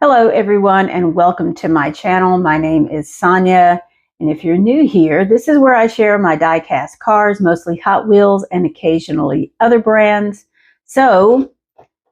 Hello everyone and welcome to my channel. My name is Sonia, and if you're new here, this is where I share my die-cast cars, mostly Hot Wheels and occasionally other brands. So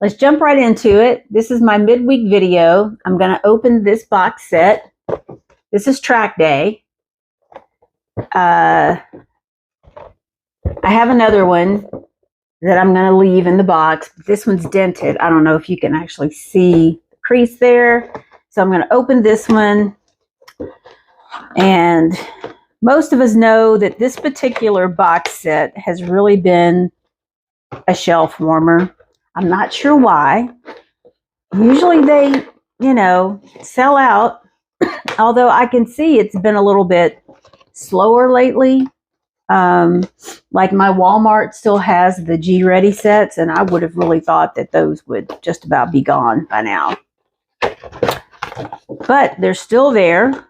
let's jump right into it. This is my midweek video. I'm going to open this box set. This is track day. I have another one that I'm going to leave in the box. This one's dented. I don't know if you can actually see the crease there. So I'm going to open this one. And most of us know that this particular box set has really been a shelf warmer. I'm not sure why. Usually they, sell out. Although I can see it's been a little bit slower lately. Like my Walmart still has the G-Ready sets, and I would have really thought that those would just about be gone by now. But they're still there,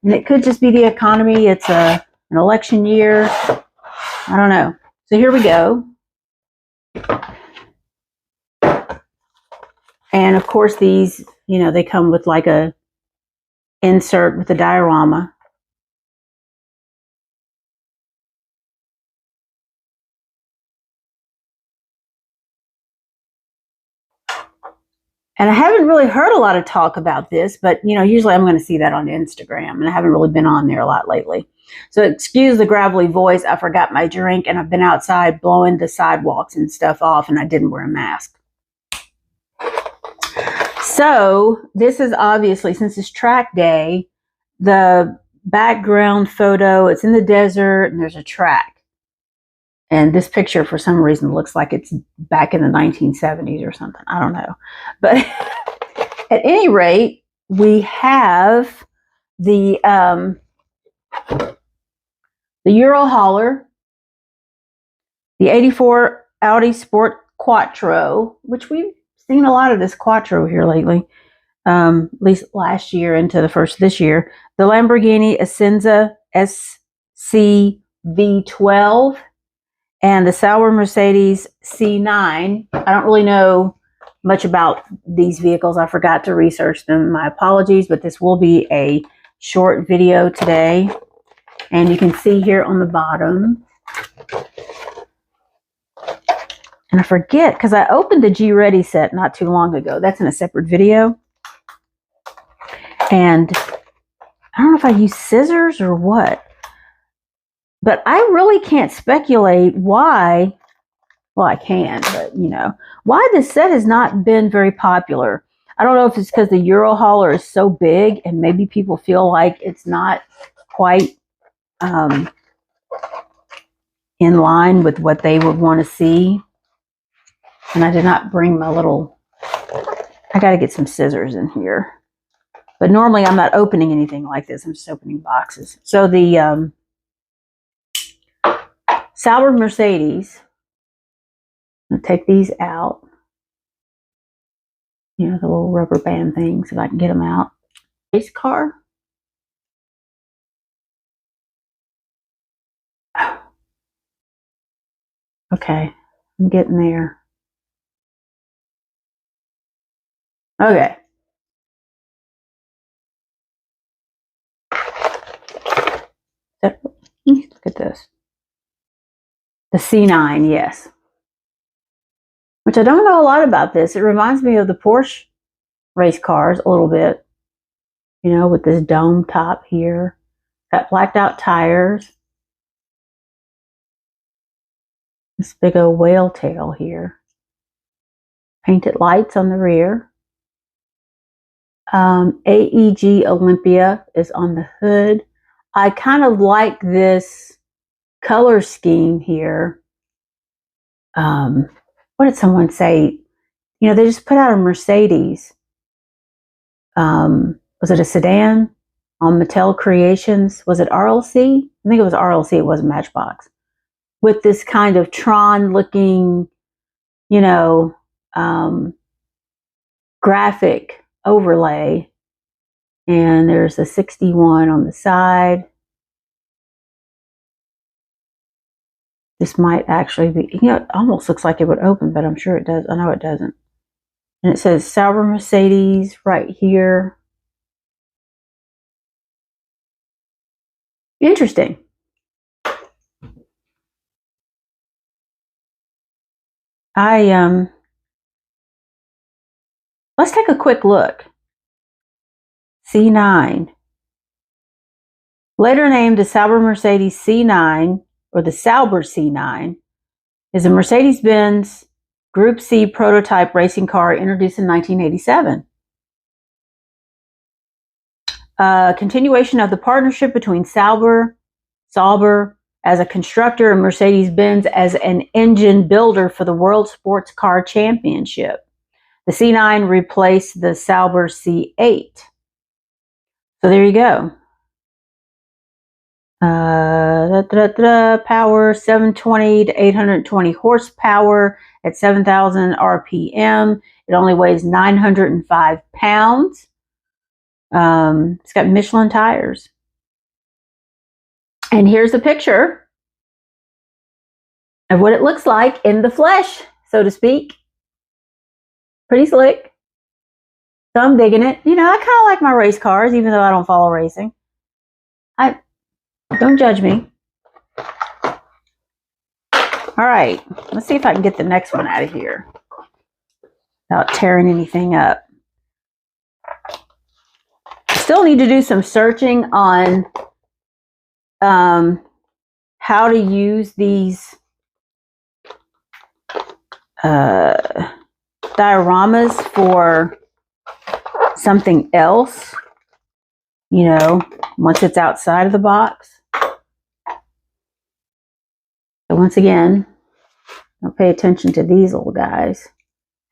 and it could just be the economy. It's an election year. I don't know. So here we go. And of course these, they come with like a insert with a diorama. And I haven't really heard a lot of talk about this, but, usually I'm going to see that on Instagram, and I haven't really been on there a lot lately. So excuse the gravelly voice. I forgot my drink, and I've been outside blowing the sidewalks and stuff off, and I didn't wear a mask. So this is obviously, since it's track day, the background photo, it's in the desert, and there's a track. And this picture, for some reason, looks like it's back in the 1970s or something. I don't know. But at any rate, we have the Euro hauler, the 84 Audi Sport Quattro, which we've seen a lot of this Quattro here lately, at least last year into the first of this year. The Lamborghini Essenza SC V12. And the Sauber Mercedes C9. I don't really know much about these vehicles. I forgot to research them. My apologies, but this will be a short video today. And you can see here on the bottom. And I forget, because I opened the G-Ready set not too long ago. That's in a separate video. And I don't know if I use scissors or what. But I really can't speculate why, well, I can, but, why this set has not been very popular. I don't know if it's because the Euro hauler is so big and maybe people feel like it's not quite in line with what they would want to see. And I did not bring my little, I got to get some scissors in here. But normally I'm not opening anything like this. I'm just opening boxes. So the Sauber Mercedes, I'll take these out. The little rubber band things, if I can get them out. Race car. Oh. Okay, I'm getting there. Okay. Look at this. The C9, yes. Which I don't know a lot about this. It reminds me of the Porsche race cars a little bit. With this dome top here. Got blacked out tires. This big old whale tail here. Painted lights on the rear. AEG Olympia is on the hood. I kind of like this color scheme here. What did someone say? They just put out a Mercedes. Was it a sedan on Mattel Creations? Was it RLC? I think it was RLC. It wasn't Matchbox. With this kind of Tron looking, graphic overlay. And there's a 61 on the side. This might actually be, it almost looks like it would open, but I'm sure it does. I know it doesn't. And it says Sauber Mercedes right here. Interesting. Let's take a quick look. C9. Later named the Sauber Mercedes C9, or the Sauber C9, is a Mercedes-Benz Group C prototype racing car introduced in 1987. A continuation of the partnership between Sauber as a constructor and Mercedes-Benz as an engine builder for the World Sports Car Championship. The C9 replaced the Sauber C8. So there you go. Power 720 to 820 horsepower at 7,000 RPM. It only weighs 905 pounds. It's got Michelin tires. And here's a picture of what it looks like in the flesh, so to speak. Pretty slick. So I'm digging it. You know, I kind of like my race cars, even though I don't follow racing. Don't judge me. All right, let's see if I can get the next one out of here without tearing anything up. Still need to do some searching on how to use these dioramas for something else, you know, once it's outside of the box. So once again, don't pay attention to these little guys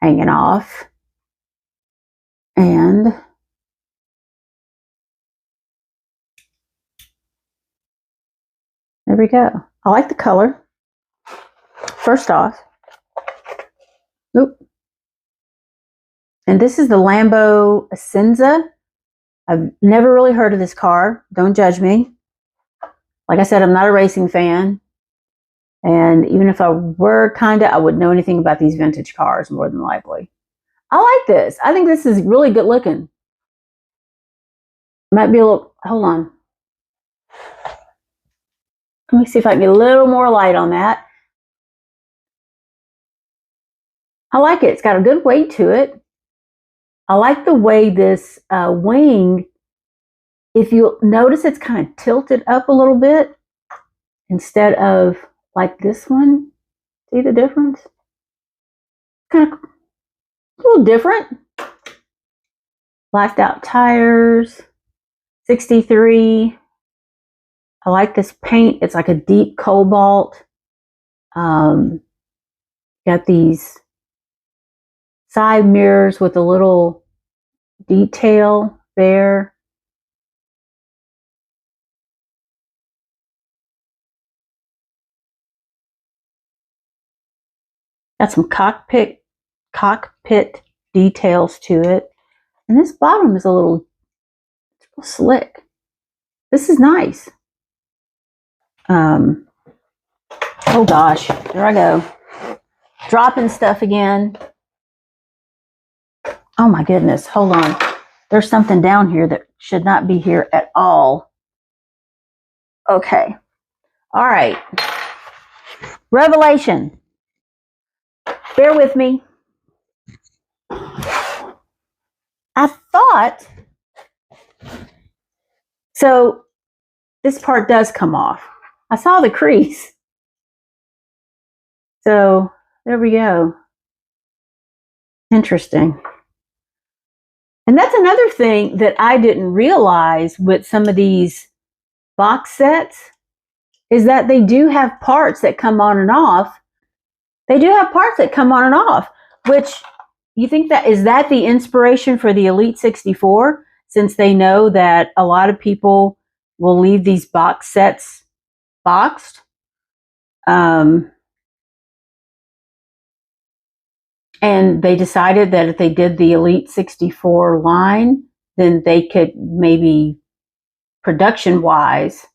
hanging off. And there we go. I like the color. First off. Oop. And this is the Lambo Asenza. I've never really heard of this car. Don't judge me. Like I said, I'm not a racing fan. And even if I were I wouldn't know anything about these vintage cars more than likely. I like this. I think this is really good looking. Might be a little, hold on. Let me see if I can get a little more light on that. I like it. It's got a good weight to it. I like the way this wing, if you notice, it's kind of tilted up a little bit instead of like this one. See the difference? Kind of a little different. Blacked out tires, 63. I like this paint. It's like a deep cobalt. Got these side mirrors with a little detail there. Got some cockpit details to it. And this bottom is a little slick. This is nice. Oh gosh, there I go. Dropping stuff again. Oh my goodness, hold on. There's something down here that should not be here at all. Okay. All right. Revelation. Bear with me. I thought, so this part does come off. I saw the crease. So there we go. Interesting. And that's another thing that I didn't realize with some of these box sets is that they do have parts that come on and off. They do have parts that come on and off, which you think that is that the inspiration for the Elite 64, since they know that a lot of people will leave these box sets boxed. And they decided that if they did the Elite 64 line, then they could maybe production-wise,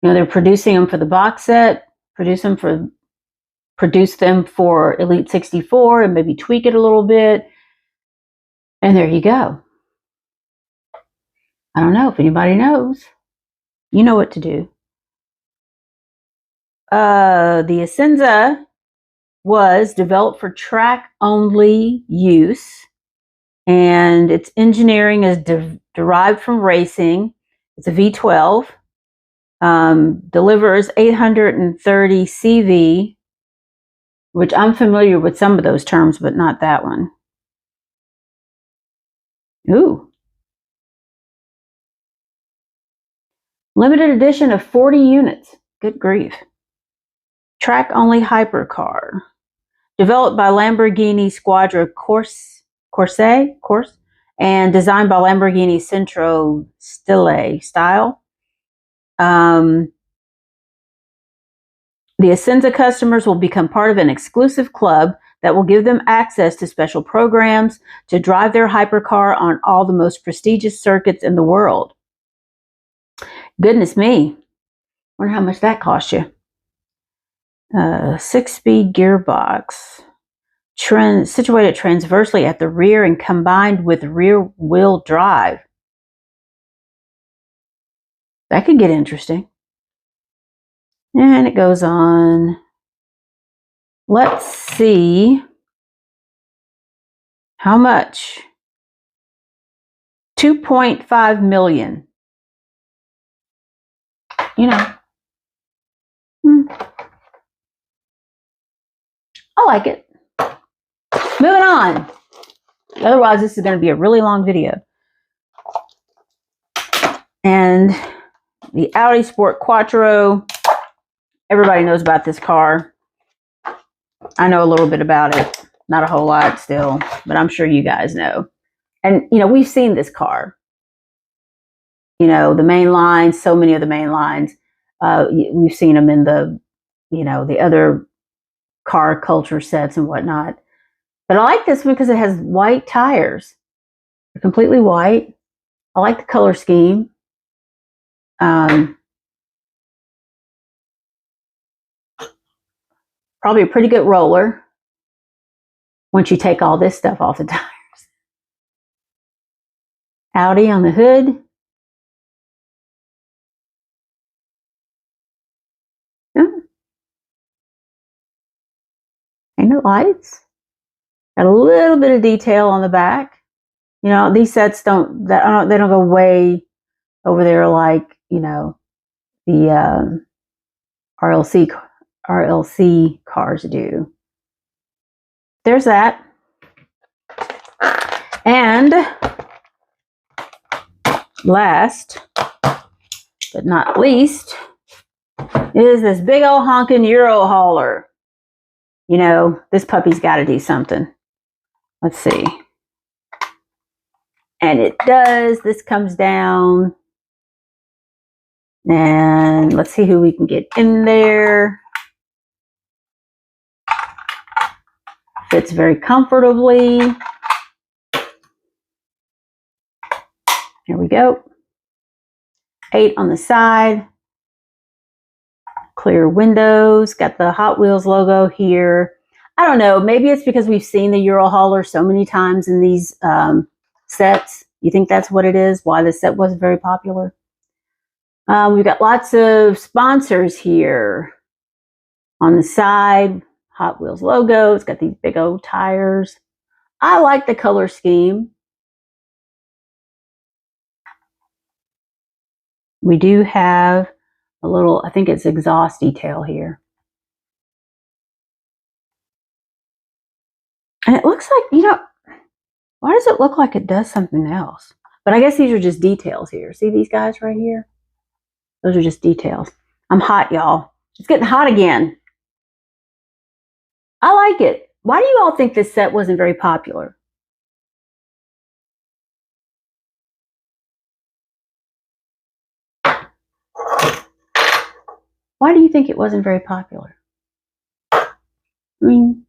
you know, they're producing them for the box set, produce them for Elite 64 and maybe tweak it a little bit And there you go. I don't know if anybody knows. You know what to do. The Asenza was developed for track-only use, and its engineering is derived from racing. It's a V12, delivers 830 CV, which I'm familiar with some of those terms, but not that one. Ooh. Limited edition of 40 units. Good grief. Track-only hypercar. Developed by Lamborghini Squadra Corse, and designed by Lamborghini Centro Style. The Asenza customers will become part of an exclusive club that will give them access to special programs to drive their hypercar on all the most prestigious circuits in the world. Goodness me. Wonder how much that cost you. 6-speed gearbox. Situated transversely at the rear and combined with rear-wheel drive. That could get interesting. And it goes on. Let's see. How much? 2.5 million. You know. I like it. Moving on. Otherwise, this is going to be a really long video. And the Audi Sport Quattro. Everybody knows about this car. I know a little bit about it. Not a whole lot still, but I'm sure you guys know. And, you know, we've seen this car. You know, the main lines, so many of the main lines. We've seen them in the, you know, the other car culture sets and whatnot. But I like this one because it has white tires. They're completely white. I like the color scheme. Probably a pretty good roller once you take all this stuff off the tires. Audi on the hood. And the lights. Got a little bit of detail on the back. You know, these sets they don't go way over there like, you know, the RLC cars do. There's that. And last but not least is this big old honking Euro hauler. You know, this puppy's got to do something. Let's see. And it does. This comes down. And let's see who we can get in there. Fits very comfortably. Here we go. 8 on the side. Clear windows. Got the Hot Wheels logo here. I don't know. Maybe it's because we've seen the Euro hauler so many times in these sets. You think that's what it is? Why this set wasn't very popular? We've got lots of sponsors here. On the side, Hot Wheels logo. It's got these big old tires. I like the color scheme. We do have a little, I think it's exhaust detail here. And it looks like, you know, why does it look like it does something else? But I guess these are just details here. See these guys right here? Those are just details. I'm hot, y'all. It's getting hot again. I like it. Why do you all think this set wasn't very popular? Why do you think it wasn't very popular? I mean,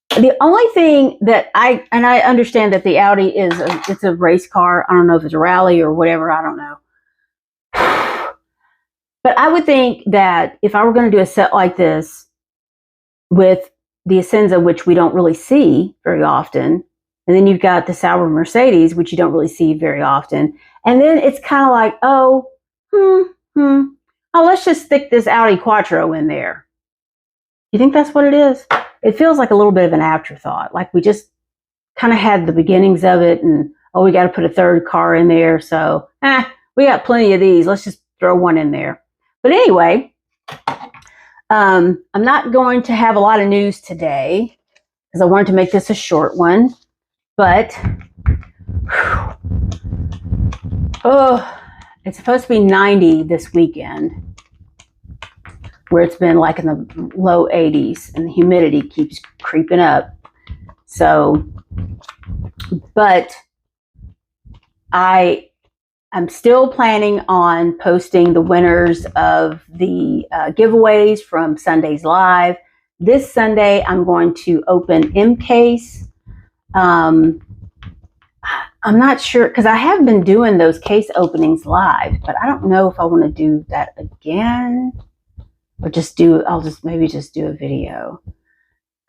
the only thing that I understand that the Audi it's a race car. I don't know if it's a rally or whatever. I don't know. But I would think that if I were going to do a set like this with the Asenza, which we don't really see very often, And then you've got the Sauber Mercedes, which you don't really see very often. And then it's kind of like, oh, let's just stick this Audi Quattro in there. You think that's what it is? It feels like a little bit of an afterthought. Like we just kind of had the beginnings of it, and oh, we got to put a third car in there. So, we got plenty of these. Let's just throw one in there. But anyway, I'm not going to have a lot of news today because I wanted to make this a short one. But, it's supposed to be 90 this weekend, where it's been like in the low 80s and the humidity keeps creeping up. So, but I'm still planning on posting the winners of the giveaways from Sunday's Live. This Sunday, I'm going to open M-Case. I'm not sure, because I have been doing those case openings live, but I don't know if I want to do that again, or I'll maybe just do a video.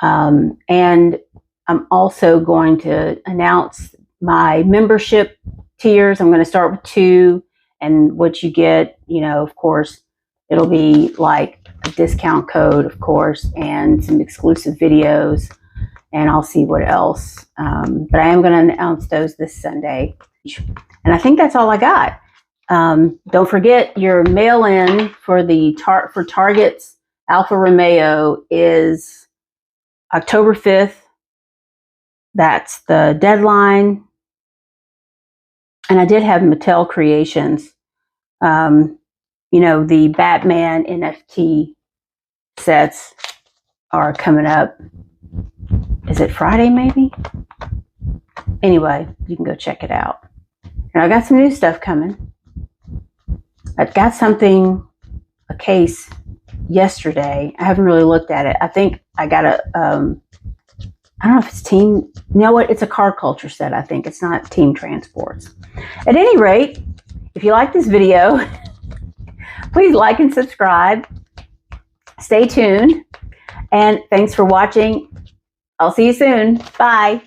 And I'm also going to announce my membership tiers. I'm going to start with 2, and what you get, of course, it'll be like a discount code, of course, and some exclusive videos, and I'll see what else. But I am going to announce those this Sunday. And I think that's all I got. Don't forget, your mail-in for the for Target's Alfa Romeo is October 5th. That's the deadline. And I did have Mattel Creations. The Batman NFT sets are coming up. Is it Friday, maybe? Anyway, you can go check it out. And I got some new stuff coming. I got a case yesterday. I haven't really looked at it. I think I got I don't know if it's Team, you know what? It's a car culture set, I think. It's not Team Transports. At any rate, if you like this video, please like and subscribe. Stay tuned. And thanks for watching. I'll see you soon. Bye.